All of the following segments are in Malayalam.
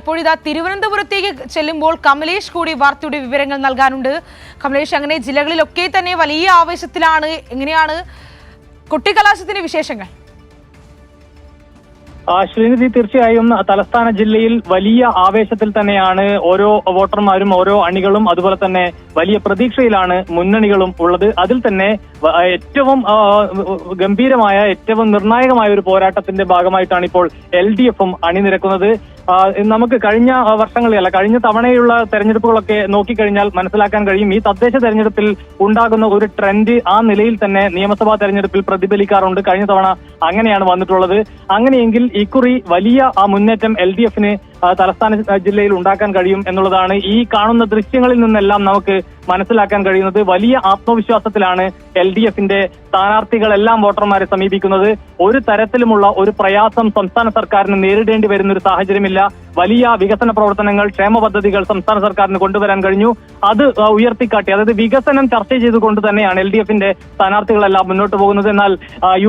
ഇപ്പോഴിതാ തിരുവനന്തപുരത്തേക്ക് ചെല്ലുമ്പോൾ കമലേഷ് കൂടി വാർത്തയുടെ വിവരങ്ങൾ നൽകാനുണ്ട്. കമലേഷ്, അങ്ങനെ ജില്ലകളിലൊക്കെ തന്നെ വലിയ ആവേശത്തിലാണ്. എങ്ങനെയാണ് കൊട്ടിക്കലാശത്തിന്റെ വിശേഷങ്ങൾ? ശ്രീനിധി, തീർച്ചയായും തലസ്ഥാന ജില്ലയിൽ വലിയ ആവേശത്തിൽ തന്നെയാണ് ഓരോ വോട്ടർമാരും, ഓരോ അണികളും. അതുപോലെ തന്നെ വലിയ പ്രതീക്ഷയിലാണ് മുന്നണികളും ഉള്ളത്. അതിൽ തന്നെ ഏറ്റവും ഗംഭീരമായ, ഏറ്റവും നിർണായകമായ ഒരു പോരാട്ടത്തിന്റെ ഭാഗമായിട്ടാണ് ഇപ്പോൾ LDFും അണിനിരക്കുന്നത്. നമുക്ക് കഴിഞ്ഞ വർഷങ്ങളിലല്ല, കഴിഞ്ഞ തവണയുള്ള തെരഞ്ഞെടുപ്പുകളൊക്കെ നോക്കിക്കഴിഞ്ഞാൽ മനസ്സിലാക്കാൻ കഴിയും. ഈ തദ്ദേശ തെരഞ്ഞെടുപ്പിൽ ഉണ്ടാകുന്ന ഒരു ട്രെൻഡ് ആ നിലയിൽ തന്നെ നിയമസഭാ തെരഞ്ഞെടുപ്പിൽ പ്രതിഫലിക്കാറുണ്ട്. കഴിഞ്ഞ തവണ അങ്ങനെയാണ് വന്നിട്ടുള്ളത്. അങ്ങനെയെങ്കിൽ ഇക്കുറി വലിയ മുന്നേറ്റം LDFന് തലസ്ഥാന ജില്ലയിൽ ഉണ്ടാക്കാൻ കഴിയും എന്നുള്ളതാണ് ഈ കാണുന്ന ദൃശ്യങ്ങളിൽ നിന്നെല്ലാം നമുക്ക് മനസ്സിലാക്കാൻ കഴിയുന്നത്. വലിയ ആത്മവിശ്വാസത്തിലാണ് LDFന്റെ സ്ഥാനാർത്ഥികളെല്ലാം വോട്ടർമാരെ സമീപിക്കുന്നത്. ഒരു തരത്തിലുമുള്ള ഒരു പ്രയാസം സംസ്ഥാന സർക്കാരിന് നേരിടേണ്ടി വരുന്ന ഒരു സാഹചര്യമില്ല. വലിയ വികസന പ്രവർത്തനങ്ങൾ, ക്ഷേമ പദ്ധതികൾ സംസ്ഥാന സർക്കാരിന് കൊണ്ടുവരാൻ കഴിഞ്ഞു. അത് ഉയർത്തിക്കാട്ടി, അതായത് വികസനം ചർച്ച ചെയ്തുകൊണ്ട് തന്നെയാണ് LDFന്റെ സ്ഥാനാർത്ഥികളെല്ലാം മുന്നോട്ട് പോകുന്നത്. എന്നാൽ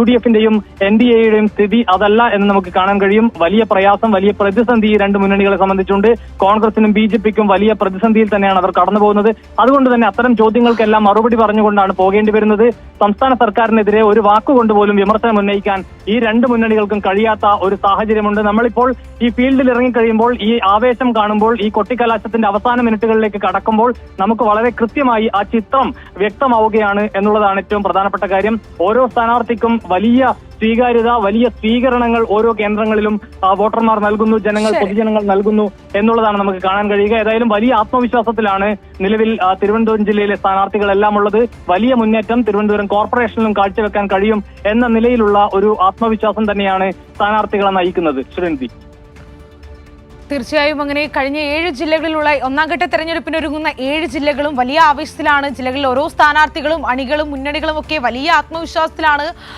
UDFന്റെയും NDAയുടെയും സ്ഥിതി അതല്ല എന്ന് നമുക്ക് കാണാൻ കഴിയും. വലിയ പ്രയാസം, വലിയ പ്രതിസന്ധി രണ്ട് മുന്നണികളെ സംബന്ധിച്ചുണ്ട്. കോൺഗ്രസിനും BJPക്കും വലിയ പ്രതിസന്ധിയിൽ തന്നെയാണ് അവർ കടന്നു പോകുന്നത്. അതുകൊണ്ട് തന്നെ അത്തരം ചോദ്യങ്ങൾക്കെല്ലാം മറുപടി പറഞ്ഞുകൊണ്ടാണ് പോകേണ്ടി വരുന്നത്. സംസ്ഥാന സർക്കാരിനെതിരെ ഒരു വാക്കുകൊണ്ട് പോലും വിമർശനം ഉന്നയിക്കാൻ ഈ രണ്ട് മുന്നണികൾക്കും കഴിയാത്ത ഒരു സാഹചര്യമുണ്ട്. നമ്മളിപ്പോൾ ഈ ഫീൽഡിൽ ഇറങ്ങിക്കഴിയുമ്പോൾ, ഈ ആവേശം കാണുമ്പോൾ, ഈ കൊട്ടിക്കലാശത്തിന്റെ അവസാന മിനിറ്റുകളിലേക്ക് കടക്കുമ്പോൾ നമുക്ക് വളരെ കൃത്യമായി ആ ചിത്രം വ്യക്തമാവുകയാണ് എന്നുള്ളതാണ് ഏറ്റവും പ്രധാനപ്പെട്ട കാര്യം. ഓരോ സ്ഥാനാർത്ഥിക്കും വലിയ സ്വീകാര്യത, വലിയ സ്വീകരണങ്ങൾ ഓരോ കേന്ദ്രങ്ങളിലും വോട്ടർമാർ നൽകുന്നു, പൊതുജനങ്ങൾ നൽകുന്നു എന്നുള്ളതാണ് നമുക്ക് കാണാൻ കഴിയുക. ഏതായാലും വലിയ ആത്മവിശ്വാസത്തിലാണ് നിലവിൽ തിരുവനന്തപുരം ജില്ലയിലെ സ്ഥാനാർത്ഥികളെല്ലാം ഉള്ളത്. വലിയ മുന്നേറ്റം തിരുവനന്തപുരം കോർപ്പറേഷനിലും കാഴ്ചവെക്കാൻ കഴിയും എന്ന നിലയിലുള്ള ഒരു ആത്മവിശ്വാസം തന്നെയാണ് സ്ഥാനാർത്ഥികളെ നയിക്കുന്നത്. ശ്രീനിധി, തീർച്ചയായും അങ്ങനെ കഴിഞ്ഞ 7 ജില്ലകളിലുള്ള ഒന്നാംഘട്ട തെരഞ്ഞെടുപ്പിന് ഒരുങ്ങുന്ന 7 ജില്ലകളും വലിയ ആവേശത്തിലാണ്. ജില്ലകളിൽ ഓരോ സ്ഥാനാർത്ഥികളും, അണികളും, മുന്നണികളും ഒക്കെ വലിയ ആത്മവിശ്വാസത്തിലാണ്.